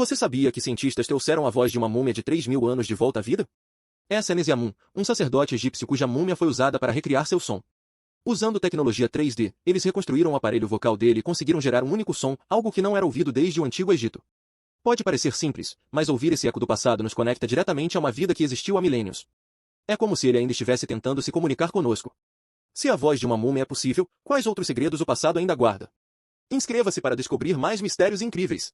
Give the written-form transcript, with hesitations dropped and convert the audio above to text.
Você sabia que cientistas trouxeram a voz de uma múmia de 3.000 anos de volta à vida? Essa é Nesiamun, um sacerdote egípcio cuja múmia foi usada para recriar seu som. Usando tecnologia 3D, eles reconstruíram o aparelho vocal dele e conseguiram gerar um único som, algo que não era ouvido desde o Antigo Egito. Pode parecer simples, mas ouvir esse eco do passado nos conecta diretamente a uma vida que existiu há milênios. É como se ele ainda estivesse tentando se comunicar conosco. Se a voz de uma múmia é possível, quais outros segredos o passado ainda guarda? Inscreva-se para descobrir mais mistérios incríveis.